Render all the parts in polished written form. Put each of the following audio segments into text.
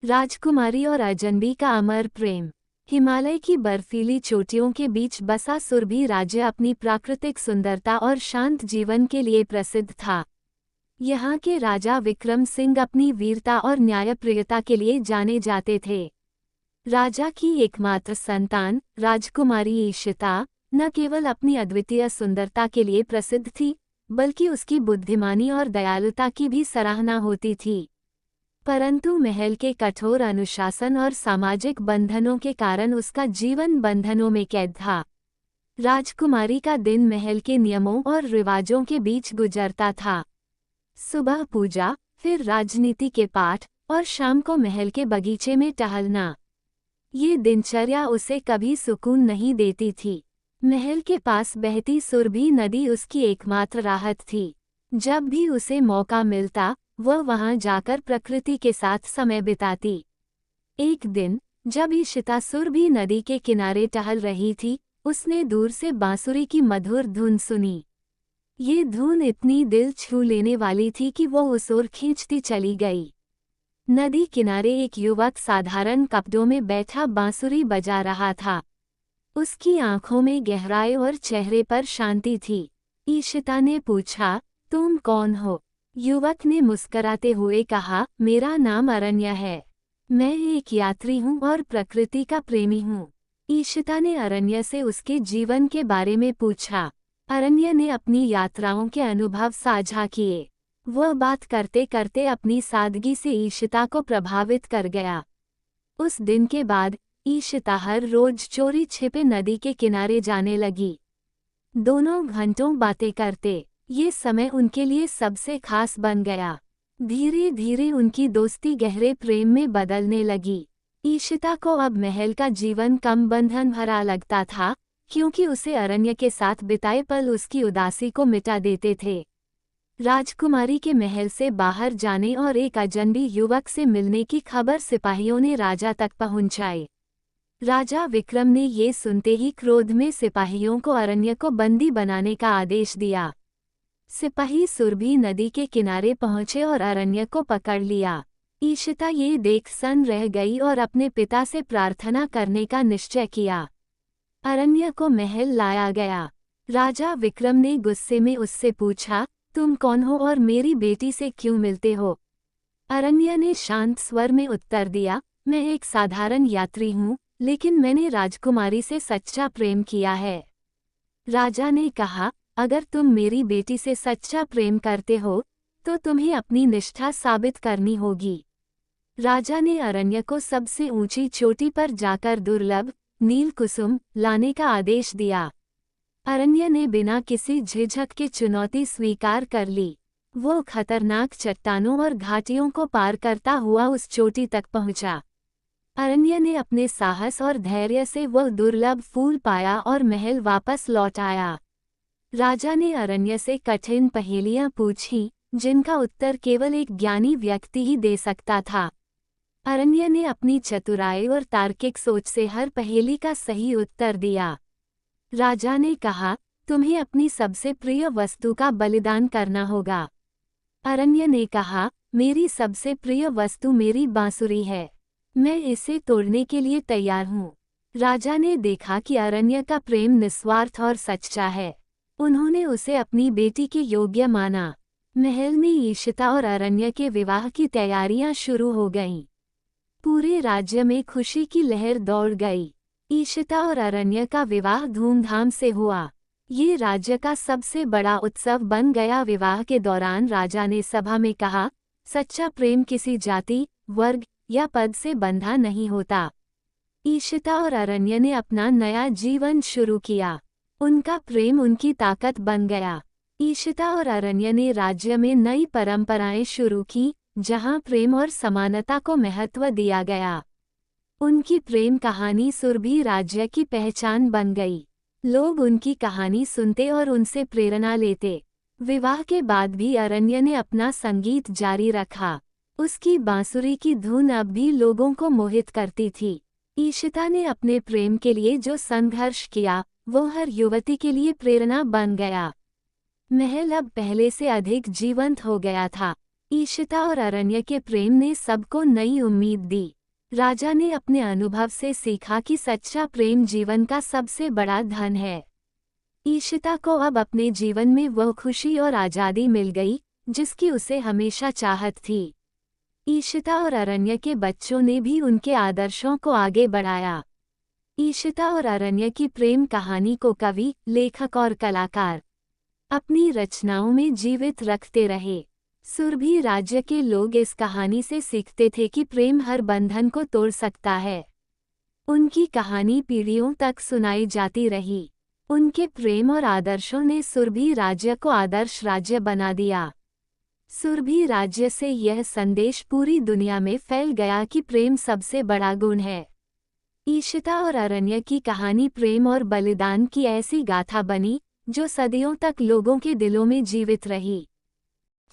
राजकुमारी और अजनबी का अमर प्रेम। हिमालय की बर्फीली चोटियों के बीच बसा सुरभि राज्य अपनी प्राकृतिक सुंदरता और शांत जीवन के लिए प्रसिद्ध था। यहाँ के राजा विक्रम सिंह अपनी वीरता और न्यायप्रियता के लिए जाने जाते थे। राजा की एकमात्र संतान राजकुमारी ईशिता न केवल अपनी अद्वितीय सुंदरता के लिए प्रसिद्ध थी, बल्कि उसकी बुद्धिमानी और दयालुता की भी सराहना होती थी। परंतु महल के कठोर अनुशासन और सामाजिक बंधनों के कारण उसका जीवन बंधनों में कैद था। राजकुमारी का दिन महल के नियमों और रिवाजों के बीच गुजरता था। सुबह पूजा, फिर राजनीति के पाठ और शाम को महल के बगीचे में टहलना। ये दिनचर्या उसे कभी सुकून नहीं देती थी। महल के पास बहती सुरभि नदी उसकी एकमात्र राहत थी। जब भी उसे मौका मिलता, वह वहां जाकर प्रकृति के साथ समय बिताती। एक दिन जब ईशिता सुरभि नदी के किनारे टहल रही थी, उसने दूर से बांसुरी की मधुर धुन सुनी। ये धुन इतनी दिल छू लेने वाली थी कि वो उस ओर खींचती चली गई। नदी किनारे एक युवक साधारण कपड़ों में बैठा बांसुरी बजा रहा था। उसकी आंखों में गहराई और चेहरे पर शांति थी। ईशिता ने पूछा, तुम कौन हो? युवक ने मुस्कराते हुए कहा, मेरा नाम अरण्य है। मैं एक यात्री हूँ और प्रकृति का प्रेमी हूँ। ईशिता ने अरण्य से उसके जीवन के बारे में पूछा। अरण्य ने अपनी यात्राओं के अनुभव साझा किए। वह बात करते करते अपनी सादगी से ईशिता को प्रभावित कर गया। उस दिन के बाद ईशिता हर रोज चोरी छिपे नदी के किनारे जाने लगी। दोनों घंटों बातें करते। ये समय उनके लिए सबसे खास बन गया। धीरे धीरे उनकी दोस्ती गहरे प्रेम में बदलने लगी। ईशिता को अब महल का जीवन कम बंधन भरा लगता था, क्योंकि उसे अरण्य के साथ बिताए पल उसकी उदासी को मिटा देते थे। राजकुमारी के महल से बाहर जाने और एक अजनबी युवक से मिलने की खबर सिपाहियों ने राजा तक पहुंचाई। राजा विक्रम ने ये सुनते ही क्रोध में सिपाहियों को अरण्य को बंदी बनाने का आदेश दिया। सिपाही सुरभि नदी के किनारे पहुंचे और अरण्य को पकड़ लिया। ईशिता ये देख सन्न रह गई और अपने पिता से प्रार्थना करने का निश्चय किया। अरण्य को महल लाया गया। राजा विक्रम ने गुस्से में उससे पूछा, तुम कौन हो और मेरी बेटी से क्यों मिलते हो? अरण्य ने शांत स्वर में उत्तर दिया, मैं एक साधारण यात्री हूँ, लेकिन मैंने राजकुमारी से सच्चा प्रेम किया है। राजा ने कहा, अगर तुम मेरी बेटी से सच्चा प्रेम करते हो, तो तुम्हें अपनी निष्ठा साबित करनी होगी। राजा ने अरण्य को सबसे ऊंची चोटी पर जाकर दुर्लभ नील कुसुम लाने का आदेश दिया। अरण्य ने बिना किसी झिझक के चुनौती स्वीकार कर ली। वो खतरनाक चट्टानों और घाटियों को पार करता हुआ उस चोटी तक पहुंचा। अरण्य ने अपने साहस और धैर्य से वह दुर्लभ फूल पाया और महल वापस लौट आया। राजा ने अरण्य से कठिन पहेलियां पूछीं, जिनका उत्तर केवल एक ज्ञानी व्यक्ति ही दे सकता था। अरण्य ने अपनी चतुराई और तार्किक सोच से हर पहेली का सही उत्तर दिया। राजा ने कहा, तुम्हें अपनी सबसे प्रिय वस्तु का बलिदान करना होगा। अरण्य ने कहा, मेरी सबसे प्रिय वस्तु मेरी बांसुरी है। मैं इसे तोड़ने के लिए तैयार हूँ। राजा ने देखा कि अरण्य का प्रेम निस्वार्थ और सच्चा है। उन्होंने उसे अपनी बेटी के योग्य माना। महल में ईशिता और अरण्य के विवाह की तैयारियां शुरू हो गईं। पूरे राज्य में खुशी की लहर दौड़ गई। ईशिता और अरण्य का विवाह धूमधाम से हुआ। ये राज्य का सबसे बड़ा उत्सव बन गया। विवाह के दौरान राजा ने सभा में कहा, सच्चा प्रेम किसी जाति, वर्ग या पद से बंधा नहीं होता। ईशिता और अरण्य ने अपना नया जीवन शुरू किया। उनका प्रेम उनकी ताकत बन गया। ईशिता और अरण्य ने राज्य में नई परंपराएं शुरू की, जहां प्रेम और समानता को महत्व दिया गया। उनकी प्रेम कहानी सुरभि राज्य की पहचान बन गई। लोग उनकी कहानी सुनते और उनसे प्रेरणा लेते। विवाह के बाद भी अरण्य ने अपना संगीत जारी रखा। उसकी बांसुरी की धुन अब भी लोगों को मोहित करती थी। ईशिता ने अपने प्रेम के लिए जो संघर्ष किया, वो हर युवती के लिए प्रेरणा बन गया। महल अब पहले से अधिक जीवंत हो गया था। ईशिता और अरण्य के प्रेम ने सबको नई उम्मीद दी। राजा ने अपने अनुभव से सीखा कि सच्चा प्रेम जीवन का सबसे बड़ा धन है। ईशिता को अब अपने जीवन में वह खुशी और आज़ादी मिल गई जिसकी उसे हमेशा चाहत थी। ईशिता और अरण्य के बच्चों ने भी उनके आदर्शों को आगे बढ़ाया। ईशिता और अरण्य की प्रेम कहानी को कवि, लेखक और कलाकार अपनी रचनाओं में जीवित रखते रहे। सुरभि राज्य के लोग इस कहानी से सीखते थे कि प्रेम हर बंधन को तोड़ सकता है। उनकी कहानी पीढ़ियों तक सुनाई जाती रही। उनके प्रेम और आदर्शों ने सुरभि राज्य को आदर्श राज्य बना दिया। सुरभि राज्य से यह संदेश पूरी दुनिया में फैल गया कि प्रेम सबसे बड़ा गुण है। ईशिता और अरण्य की कहानी प्रेम और बलिदान की ऐसी गाथा बनी जो सदियों तक लोगों के दिलों में जीवित रही।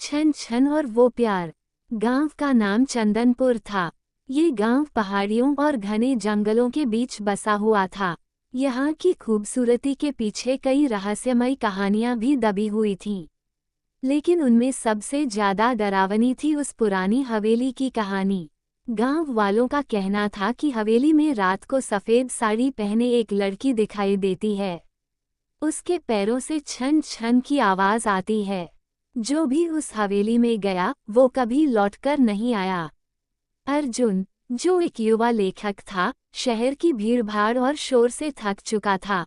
छन छन और वो प्यार। गांव का नाम चंदनपुर था। ये गांव पहाड़ियों और घने जंगलों के बीच बसा हुआ था। यहाँ की खूबसूरती के पीछे कई रहस्यमयी कहानियां भी दबी हुई थीं। लेकिन उनमें सबसे ज्यादा डरावनी थी उस पुरानी हवेली की कहानी। गांव वालों का कहना था कि हवेली में रात को सफ़ेद साड़ी पहने एक लड़की दिखाई देती है। उसके पैरों से छन छन की आवाज़ आती है। जो भी उस हवेली में गया वो कभी लौटकर नहीं आया। अर्जुन, जो एक युवा लेखक था, शहर की भीड़भाड़ और शोर से थक चुका था।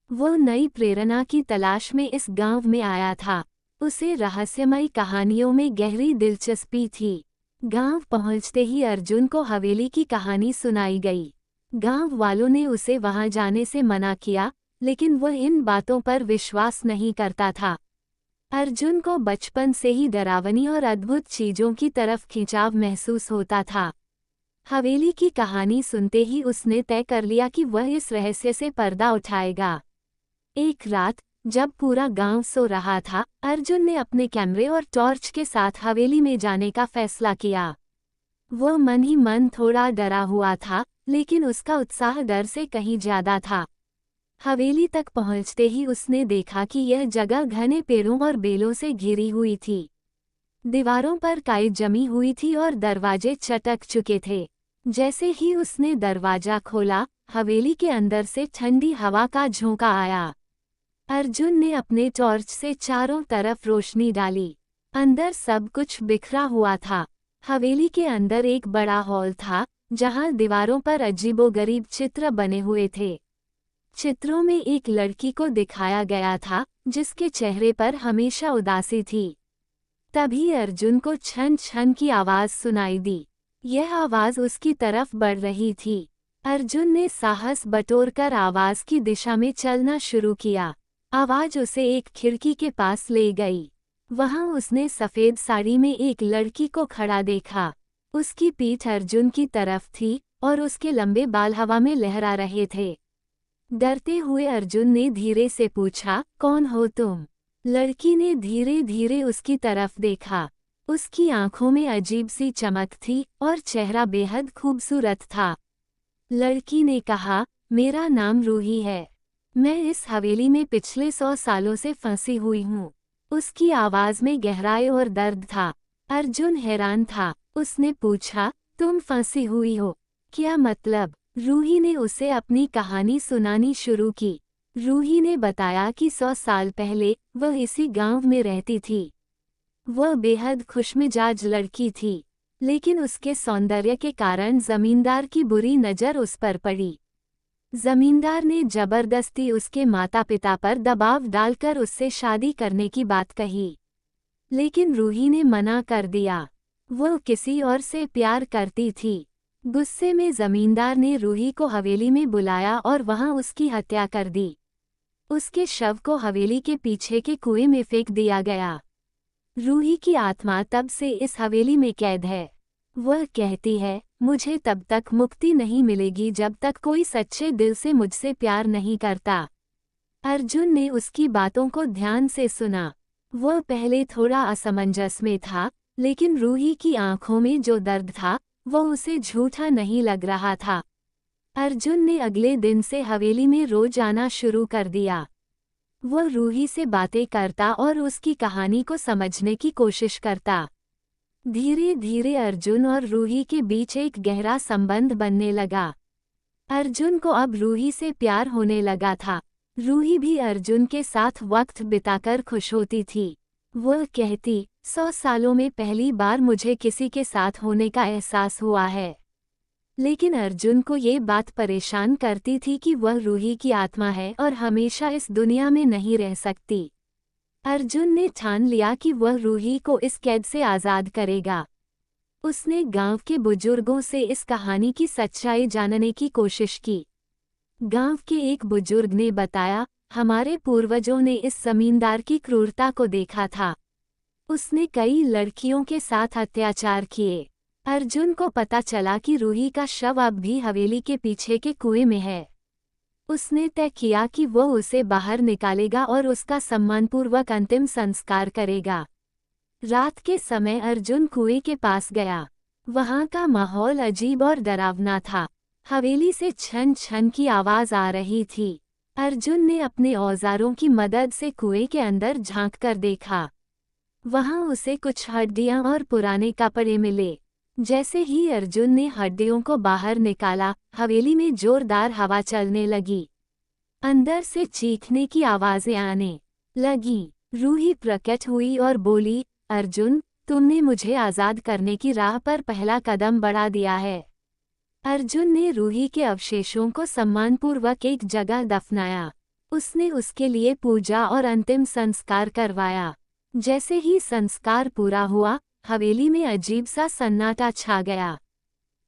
वो नई प्रेरणा की तलाश में इस गांव में आया था। उसे रहस्यमयी कहानियों में गहरी दिलचस्पी थी। गांव पहुंचते ही अर्जुन को हवेली की कहानी सुनाई गई। गांव वालों ने उसे वहां जाने से मना किया, लेकिन वह इन बातों पर विश्वास नहीं करता था। अर्जुन को बचपन से ही डरावनी और अद्भुत चीजों की तरफ खिंचाव महसूस होता था। हवेली की कहानी सुनते ही उसने तय कर लिया कि वह इस रहस्य से पर्दा उठाएगा। एक रात, जब पूरा गांव सो रहा था, अर्जुन ने अपने कैमरे और टॉर्च के साथ हवेली में जाने का फैसला किया। वह मन ही मन थोड़ा डरा हुआ था, लेकिन उसका उत्साह डर से कहीं ज्यादा था। हवेली तक पहुंचते ही उसने देखा कि यह जगह घने पेड़ों और बेलों से घिरी हुई थी। दीवारों पर काई जमी हुई थी और दरवाजे चटक चुके थे। जैसे ही उसने दरवाजा खोला, हवेली के अंदर से ठंडी हवा का झोंका आया। अर्जुन ने अपने टॉर्च से चारों तरफ रोशनी डाली। अंदर सब कुछ बिखरा हुआ था। हवेली के अंदर एक बड़ा हॉल था, जहां दीवारों पर अजीबोगरीब चित्र बने हुए थे। चित्रों में एक लड़की को दिखाया गया था, जिसके चेहरे पर हमेशा उदासी थी। तभी अर्जुन को छन छन की आवाज़ सुनाई दी। यह आवाज़ उसकी तरफ बढ़ रही थी। अर्जुन ने साहस बटोरकर आवाज़ की दिशा में चलना शुरू किया। आवाज़ उसे एक खिड़की के पास ले गई। वहां उसने सफ़ेद साड़ी में एक लड़की को खड़ा देखा। उसकी पीठ अर्जुन की तरफ थी और उसके लंबे बाल हवा में लहरा रहे थे। डरते हुए अर्जुन ने धीरे से पूछा, कौन हो तुम? लड़की ने धीरे धीरे उसकी तरफ देखा। उसकी आंखों में अजीब सी चमक थी और चेहरा बेहद खूबसूरत था। लड़की ने कहा, मेरा नाम रूही है। मैं इस हवेली में पिछले 100 सालों से फंसी हुई हूँ। उसकी आवाज़ में गहराई और दर्द था। अर्जुन हैरान था। उसने पूछा, तुम फंसी हुई हो? क्या मतलब? रूही ने उसे अपनी कहानी सुनानी शुरू की। रूही ने बताया कि 100 साल पहले वह इसी गांव में रहती थी। वह बेहद खुशमिजाज लड़की थी, लेकिन उसके सौंदर्य के कारण जमींदार की बुरी नज़र उस पर पड़ी। जमींदार ने जबरदस्ती उसके माता पिता पर दबाव डालकर उससे शादी करने की बात कही, लेकिन रूही ने मना कर दिया। वह किसी और से प्यार करती थी। गुस्से में जमींदार ने रूही को हवेली में बुलाया और वहां उसकी हत्या कर दी। उसके शव को हवेली के पीछे के कुएं में फेंक दिया गया। रूही की आत्मा तब से इस हवेली में कैद है। वह कहती है, मुझे तब तक मुक्ति नहीं मिलेगी जब तक कोई सच्चे दिल से मुझसे प्यार नहीं करता। अर्जुन ने उसकी बातों को ध्यान से सुना। वह पहले थोड़ा असमंजस में था, लेकिन रूही की आंखों में जो दर्द था वह उसे झूठा नहीं लग रहा था। अर्जुन ने अगले दिन से हवेली में रोज आना शुरू कर दिया। वह रूही से बातें करता और उसकी कहानी को समझने की कोशिश करता। धीरे धीरे अर्जुन और रूही के बीच एक गहरा संबंध बनने लगा। अर्जुन को अब रूही से प्यार होने लगा था। रूही भी अर्जुन के साथ वक्त बिताकर खुश होती थी। वह कहती, 100 सालों में पहली बार मुझे किसी के साथ होने का एहसास हुआ है। लेकिन अर्जुन को ये बात परेशान करती थी कि वह रूही की आत्मा है और हमेशा इस दुनिया में नहीं रह सकती। अर्जुन ने ठान लिया कि वह रूही को इस कैद से आज़ाद करेगा। उसने गांव के बुजुर्गों से इस कहानी की सच्चाई जानने की कोशिश की। गांव के एक बुजुर्ग ने बताया, हमारे पूर्वजों ने इस जमींदार की क्रूरता को देखा था। उसने कई लड़कियों के साथ अत्याचार किए। अर्जुन को पता चला कि रूही का शव अब भी हवेली के पीछे के कुएं में है। उसने तय किया कि वह उसे बाहर निकालेगा और उसका सम्मानपूर्वक अंतिम संस्कार करेगा। रात के समय अर्जुन कुएं के पास गया। वहां का माहौल अजीब और डरावना था। हवेली से छन छन की आवाज आ रही थी। अर्जुन ने अपने औजारों की मदद से कुएं के अंदर झांक कर देखा। वहां उसे कुछ हड्डियां और पुराने कपड़े मिले। जैसे ही अर्जुन ने हड्डियों को बाहर निकाला, हवेली में जोरदार हवा चलने लगी। अंदर से चीखने की आवाजें आने लगी। रूही प्रकट हुई और बोली, अर्जुन, तुमने मुझे आज़ाद करने की राह पर पहला कदम बढ़ा दिया है। अर्जुन ने रूही के अवशेषों को सम्मानपूर्वक एक जगह दफनाया। उसने उसके लिए पूजा और अंतिम संस्कार करवाया। जैसे ही संस्कार पूरा हुआ, हवेली में अजीब सा सन्नाटा छा गया।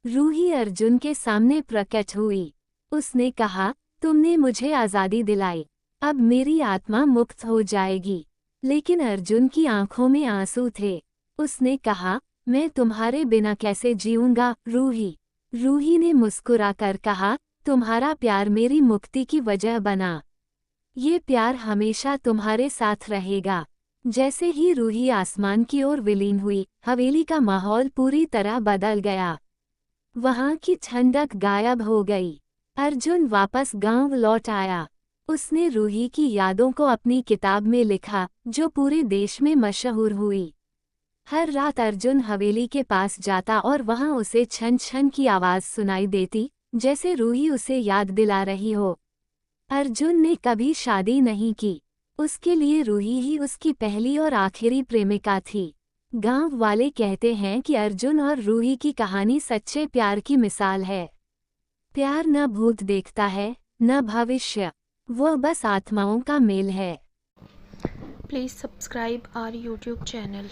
रूही अर्जुन के सामने प्रकट हुई। उसने कहा, तुमने मुझे आज़ादी दिलाई, अब मेरी आत्मा मुक्त हो जाएगी। लेकिन अर्जुन की आंखों में आंसू थे। उसने कहा, मैं तुम्हारे बिना कैसे जीऊंगा रूही। रूही ने मुस्कुराकर कहा, तुम्हारा प्यार मेरी मुक्ति की वजह बना। ये प्यार हमेशा तुम्हारे साथ रहेगा। जैसे ही रूही आसमान की ओर विलीन हुई, हवेली का माहौल पूरी तरह बदल गया। वहां की ठंडक गायब हो गई। अर्जुन वापस गांव लौट आया। उसने रूही की यादों को अपनी किताब में लिखा, जो पूरे देश में मशहूर हुई। हर रात अर्जुन हवेली के पास जाता और वहां उसे छन छन की आवाज सुनाई देती, जैसे रूही उसे याद दिला रही हो। अर्जुन ने कभी शादी नहीं की। उसके लिए रूही ही उसकी पहली और आखिरी प्रेमिका थी। गांव वाले कहते हैं कि अर्जुन और रूही की कहानी सच्चे प्यार की मिसाल है। प्यार न भूत देखता है, न भविष्य, वह बस आत्माओं का मेल है। Please subscribe our YouTube channel.